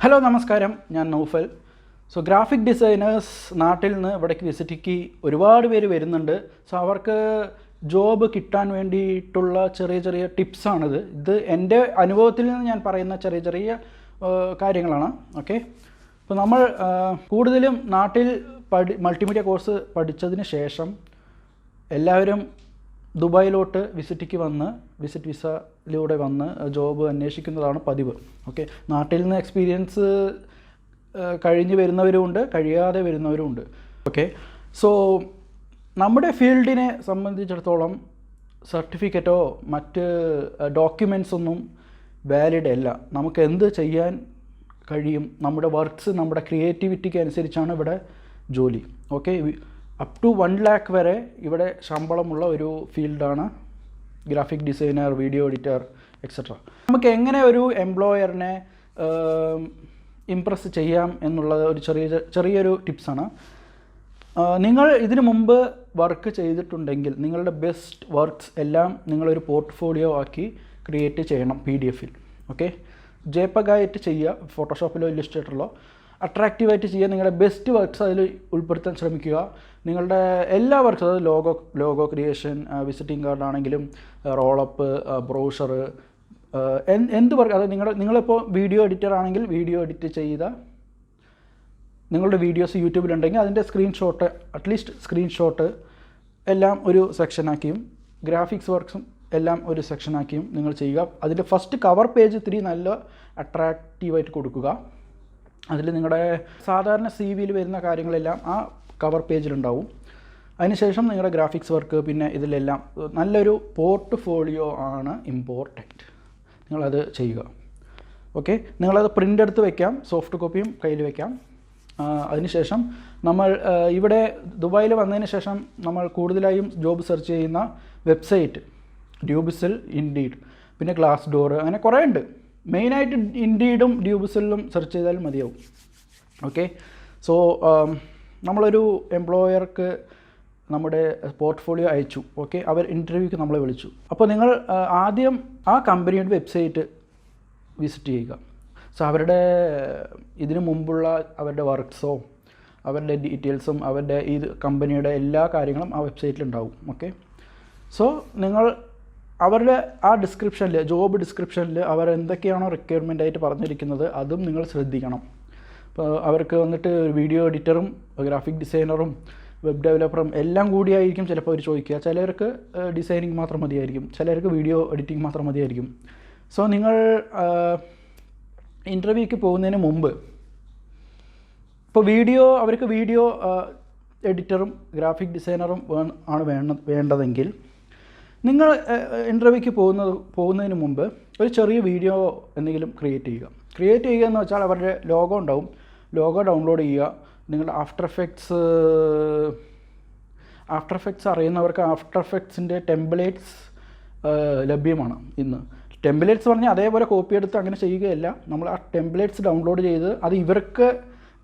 Hello നമസ്കാരം, ഞാൻ Naufal. So graphic designers നാട്ടിൽ നിന്ന് ഇവിടേക്ക് വിസിറ്റിക്ക് ഒരുപാട് പേര് വരുന്നുണ്ട്. സോ അവർക്ക് ജോബ് കിട്ടാൻ വേണ്ടിയിട്ടുള്ള ചെറിയ ചെറിയ ടിപ്സാണിത്. ഇത് എൻ്റെ അനുഭവത്തിൽ നിന്ന് ഞാൻ പറയുന്ന ചെറിയ ചെറിയ കാര്യങ്ങളാണ്. ഓക്കെ, അപ്പോൾ നമ്മൾ കൂടുതലും നാട്ടിൽ മൾട്ടിമീഡിയ കോഴ്സ് പഠിച്ചതിന് ശേഷം എല്ലാവരും ദുബായിലോട്ട് വിസിറ്റിക്ക് വന്ന് വിസിറ്റ് വിസയിലൂടെ വന്ന് ജോബ് അന്വേഷിക്കുന്നതാണ് പതിവ്. ഓക്കെ, നാട്ടിൽ നിന്ന് എക്സ്പീരിയൻസ് കഴിഞ്ഞ് വരുന്നവരുമുണ്ട്, കഴിയാതെ വരുന്നവരുമുണ്ട്. ഓക്കെ, സോ നമ്മുടെ ഫീൽഡിനെ സംബന്ധിച്ചിടത്തോളം സർട്ടിഫിക്കറ്റോ മറ്റ് ഡോക്യുമെൻറ്റ്സ് ഒന്നും വാലിഡ് അല്ല. നമുക്ക് എന്ത് ചെയ്യാൻ കഴിയും, നമ്മുടെ വർക്ക്സ് നമ്മുടെ ക്രിയേറ്റിവിറ്റിക്ക് അനുസരിച്ചാണ് ഇവിടെ ജോലി. ഓക്കെ, അപ് ടു 1 lakh വരെ ഇവിടെ ശമ്പളമുള്ള ഒരു ഫീൽഡാണ് graphic designer, video editor etcetera. നമുക്ക് എങ്ങനെ ഒരു എംപ്ലോയറിനെ ഇംപ്രസ് ചെയ്യാം എന്നുള്ളത് ഒരു ചെറിയൊരു ടിപ്സാണ്. നിങ്ങൾ ഇതിനു മുമ്പ് വർക്ക് ചെയ്തിട്ടുണ്ടെങ്കിൽ നിങ്ങളുടെ ബെസ്റ്റ് വർക്ക്സ് എല്ലാം നിങ്ങളൊരു പോർട്ട്ഫോളിയോ ആക്കി ക്രിയേറ്റ് ചെയ്യണം PDF-ൽ. ഓക്കെ, JPEG ആയിട്ട് ചെയ്യുക, ഫോട്ടോഷോപ്പിലോ ഇല്ലസ്ട്രേറ്ററിലോ അട്രാക്റ്റീവായിട്ട് ചെയ്യുക. നിങ്ങളുടെ ബെസ്റ്റ് വർക്ക്സ് അതിൽ ഉൾപ്പെടുത്താൻ ശ്രമിക്കുക. നിങ്ങളുടെ എല്ലാ വർക്ക്സ്, അതായത് ലോഗോ ക്രിയേഷൻ, വിസിറ്റിംഗ് കാർഡ് ആണെങ്കിലും റോളപ്പ്, ബ്രോഷർ, എന്ത് വർക്ക്, അതായത് നിങ്ങളിപ്പോൾ വീഡിയോ എഡിറ്റർ ആണെങ്കിൽ വീഡിയോ എഡിറ്റ് ചെയ്ത നിങ്ങളുടെ വീഡിയോസ് യൂട്യൂബിലുണ്ടെങ്കിൽ അതിൻ്റെ സ്ക്രീൻഷോട്ട്, അറ്റ്ലീസ്റ്റ് സ്ക്രീൻഷോട്ട് എല്ലാം ഒരു സെക്ഷനാക്കിയും ഗ്രാഫിക്സ് വർക്ക്സും എല്ലാം ഒരു സെക്ഷനാക്കിയും നിങ്ങൾ ചെയ്യുക. അതിൻ്റെ ഫസ്റ്റ് കവർ പേജ് ഇത്തിരി നല്ല അട്രാക്റ്റീവായിട്ട് കൊടുക്കുക. അതിൽ നിങ്ങളുടെ സാധാരണ CV-യിൽ വരുന്ന കാര്യങ്ങളെല്ലാം ആ കവർ പേജിലുണ്ടാവും. അതിനുശേഷം നിങ്ങളുടെ ഗ്രാഫിക്സ് വർക്ക്, പിന്നെ ഇതിലെല്ലാം നല്ലൊരു പോർട്ട്ഫോളിയോ ആണ് ഇമ്പോർട്ടൻറ്റ്. നിങ്ങളത് ചെയ്യുക. ഓക്കെ, നിങ്ങളത് പ്രിൻ്റ് എടുത്ത് വയ്ക്കാം, സോഫ്റ്റ് കോപ്പിയും കയ്യിൽ വയ്ക്കാം. അതിനുശേഷം നമ്മൾ ഇവിടെ ദുബായിൽ വന്നതിന് ശേഷം നമ്മൾ കൂടുതലായും ജോബ് സെർച്ച് ചെയ്യുന്ന വെബ്സൈറ്റ് ഡ്യൂബിസിൽ, ഇൻഡീഡ്, പിന്നെ ഗ്ലാസ് ഡോർ, അങ്ങനെ കുറേ ഉണ്ട്. മെയിനായിട്ട് ഇൻഡീഡും ഡ്യൂബിസിലും സെർച്ച് ചെയ്താലും മതിയാവും. ഓക്കെ, സോ നമ്മളൊരു എംപ്ലോയർക്ക് നമ്മുടെ പോർട്ട്ഫോളിയോ അയച്ചു. ഓക്കെ, അവർ ഇൻ്റർവ്യൂക്ക് നമ്മളെ വിളിച്ചു. അപ്പോൾ നിങ്ങൾ ആദ്യം ആ കമ്പനിയുടെ വെബ്സൈറ്റ് വിസിറ്റ് ചെയ്യുക. സോ അവരുടെ ഇതിനു മുമ്പുള്ള അവരുടെ വർക്ക്സോ അവരുടെ ഡീറ്റെയിൽസും അവരുടെ ഈ കമ്പനിയുടെ എല്ലാ കാര്യങ്ങളും ആ വെബ്സൈറ്റിലുണ്ടാവും. ഓക്കെ, സോ നിങ്ങൾ അവരുടെ ആ ഡിസ്ക്രിപ്ഷനിൽ, ജോബ് ഡിസ്ക്രിപ്ഷനിൽ അവർ എന്തൊക്കെയാണോ റിക്വയർമെൻ്റ് ആയിട്ട് പറഞ്ഞിരിക്കുന്നത് അതും നിങ്ങൾ ശ്രദ്ധിക്കണം. ഇപ്പോൾ അവർക്ക് വന്നിട്ട് വീഡിയോ എഡിറ്ററും ഗ്രാഫിക് ഡിസൈനറും വെബ് ഡെവലപ്പറും എല്ലാം കൂടിയായിരിക്കും ചിലപ്പോൾ അവർ ചോദിക്കുക. ചിലർക്ക് ഡിസൈനിങ് മാത്രം മതിയായിരിക്കും, ചിലർക്ക് വീഡിയോ എഡിറ്റിംഗ് മാത്രം മതിയായിരിക്കും. സോ നിങ്ങൾ ഇൻ്റർവ്യൂക്ക് പോകുന്നതിന് മുമ്പ് ഇപ്പോൾ അവർക്ക് വീഡിയോ എഡിറ്ററും ഗ്രാഫിക് ഡിസൈനറും ആണ് വേണ്ടതെങ്കിൽ നിങ്ങൾ ഇൻ്റർവ്യൂക്ക് പോകുന്നതിന് മുമ്പ് ഒരു ചെറിയ വീഡിയോ എന്തെങ്കിലും ക്രിയേറ്റ് ചെയ്യുക എന്ന് വെച്ചാൽ അവരുടെ ലോഗോ ഉണ്ടാവും. ലോഗോ ഡൗൺലോഡ് ചെയ്യുക. നിങ്ങളുടെ ആഫ്റ്റർ എഫക്ട്സ് അറിയുന്നവർക്ക് ആഫ്റ്റർ എഫക്ട്സിൻ്റെ ടെംപ്ലേറ്റ്സ് ലഭ്യമാണ് ഇന്ന്. ടെംപ്ലേറ്റ്സ് പറഞ്ഞാൽ അതേപോലെ കോപ്പി എടുത്ത് അങ്ങനെ ചെയ്യുകയല്ല, നമ്മൾ ആ ടെംപ്ലേറ്റ്സ് ഡൗൺലോഡ് ചെയ്ത് അത് ഇവർക്ക്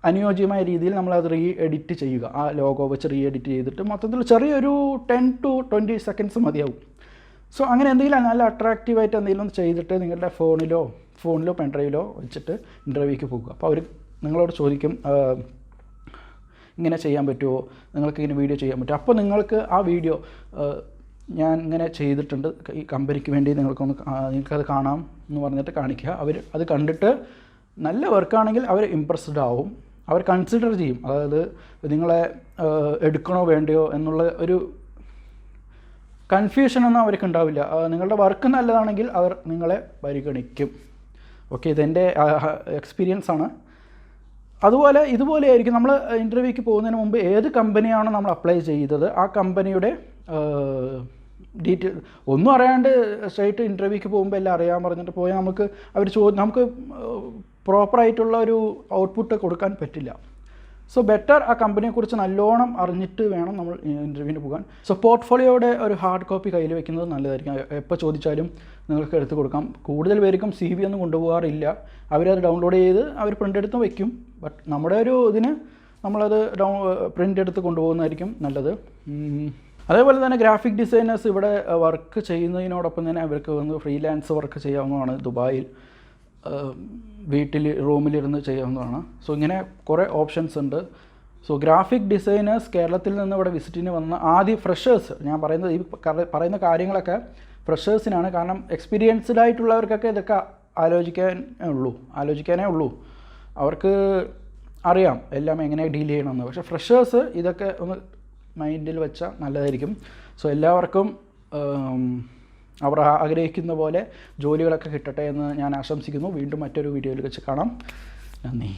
അനുയോജ്യമായ രീതിയിൽ നമ്മളത് എഡിറ്റ് ചെയ്യുക. ആ ലോഗോ വെച്ച് എഡിറ്റ് ചെയ്തിട്ട് മൊത്തത്തിൽ ചെറിയൊരു 10 to 20 seconds മതിയാവും. സോ അങ്ങനെ എന്തെങ്കിലും നല്ല അട്രാക്റ്റീവായിട്ട് എന്തെങ്കിലും ചെയ്തിട്ട് നിങ്ങളുടെ ഫോണിലോ പെൻഡ്രൈവിലോ വെച്ചിട്ട് ഇൻ്റർവ്യൂക്ക് പോകുക. അപ്പോൾ അവർ നിങ്ങളോട് ചോദിക്കും, ഇങ്ങനെ ചെയ്യാൻ പറ്റുമോ, നിങ്ങൾക്ക് ഇങ്ങനെ വീഡിയോ ചെയ്യാൻ പറ്റുമോ. അപ്പോൾ നിങ്ങൾക്ക് ആ വീഡിയോ ഞാൻ ഇങ്ങനെ ചെയ്തിട്ടുണ്ട് ഈ കമ്പനിക്ക് വേണ്ടി, നിങ്ങൾക്കത് കാണാം എന്ന് പറഞ്ഞിട്ട് കാണിക്കുക. അവർ അത് കണ്ടിട്ട് നല്ല വർക്കാണെങ്കിൽ അവർ ഇമ്പ്രസ്ഡ് ആവും, അവർ കൺസിഡർ ചെയ്യും. അതായത് നിങ്ങളെ എടുക്കണോ വേണ്ടയോ എന്നുള്ള ഒരു കൺഫ്യൂഷനൊന്നും അവർക്ക് ഉണ്ടാവില്ല. നിങ്ങളുടെ വർക്ക് നല്ലതാണെങ്കിൽ അവർ നിങ്ങളെ പരിഗണിക്കും. ഓക്കെ, ഇതെൻ്റെ എക്സ്പീരിയൻസ് ആണ്. ഇതുപോലെ ആയിരിക്കും നമ്മൾ ഇൻ്റർവ്യൂക്ക് പോകുന്നതിന് മുമ്പ് ഏത് കമ്പനിയാണോ നമ്മൾ അപ്ലൈ ചെയ്തത് ആ കമ്പനിയുടെ ഡീറ്റെയിൽ ഒന്നും അറിയാണ്ട് സ്ട്രൈറ്റ് ഇൻ്റർവ്യൂക്ക് പോകുമ്പോൾ എല്ലാം അറിയാൻ പറഞ്ഞിട്ട് പോയാൽ നമുക്ക് പ്രോപ്പറായിട്ടുള്ള ഒരു ഔട്ട്പുട്ട് കൊടുക്കാൻ പറ്റില്ല. സോ ബെറ്റർ ആ കമ്പനിയെക്കുറിച്ച് നല്ലോണം അറിഞ്ഞിട്ട് വേണം നമ്മൾ ഇൻ്റർവ്യൂവിന് പോകാൻ. സോ പോർട്ട്ഫോളിയോയുടെ ഒരു ഹാർഡ് കോപ്പി കയ്യിൽ വെക്കുന്നത് നല്ലതായിരിക്കും. എപ്പോൾ ചോദിച്ചാലും നിങ്ങൾക്ക് എടുത്ത് കൊടുക്കാം. കൂടുതൽ പേർക്കും CV ഒന്നും കൊണ്ടുപോകാറില്ല. അവരത് ഡൗൺലോഡ് ചെയ്ത് അവർ പ്രിൻ്റ് എടുത്ത് വയ്ക്കും. ബട്ട് നമ്മുടെ ഒരു ഇതിന് നമ്മളത് പ്രിൻ്റ് എടുത്ത് കൊണ്ടുപോകുന്നതായിരിക്കും നല്ലത്. അതേപോലെ തന്നെ ഗ്രാഫിക് ഡിസൈനേഴ്സ് ഇവിടെ വർക്ക് ചെയ്യുന്നതിനോടൊപ്പം തന്നെ അവർക്ക് വന്ന് ഫ്രീലാൻസ് വർക്ക് ചെയ്യാവുന്നതാണ് ദുബായിൽ. വീട്ടിൽ റൂമിലിരുന്ന് ചെയ്യാവുന്നതാണ്. സോ ഇങ്ങനെ കുറേ ഓപ്ഷൻസ് ഉണ്ട്. സോ ഗ്രാഫിക് ഡിസൈനേഴ്സ് കേരളത്തിൽ നിന്ന് ഇവിടെ വിസിറ്റിന് വന്ന ആദ്യം ഫ്രഷേഴ്സ്, ഞാൻ പറയുന്നത് ഈ പറയുന്ന കാര്യങ്ങളൊക്കെ ഫ്രഷേഴ്സിനാണ്. കാരണം എക്സ്പീരിയൻസ്ഡ് ആയിട്ടുള്ളവർക്കൊക്കെ ഇതൊക്കെ ആലോചിക്കാനേ ഉള്ളൂ. അവർക്ക് അറിയാം എല്ലാം എങ്ങനെ ഡീൽ ചെയ്യണമെന്ന്. പക്ഷേ ഫ്രഷേഴ്സ് ഇതൊക്കെ ഒന്ന് മൈൻഡിൽ വെച്ചാൽ നല്ലതായിരിക്കും. സോ എല്ലാവർക്കും അവർ ആഗ്രഹിക്കുന്ന പോലെ ജോലികളൊക്കെ കിട്ടട്ടെ എന്ന് ഞാൻ ആശംസിക്കുന്നു. വീണ്ടും മറ്റൊരു വീഡിയോയിൽ വെച്ച് കാണാം. നന്ദി.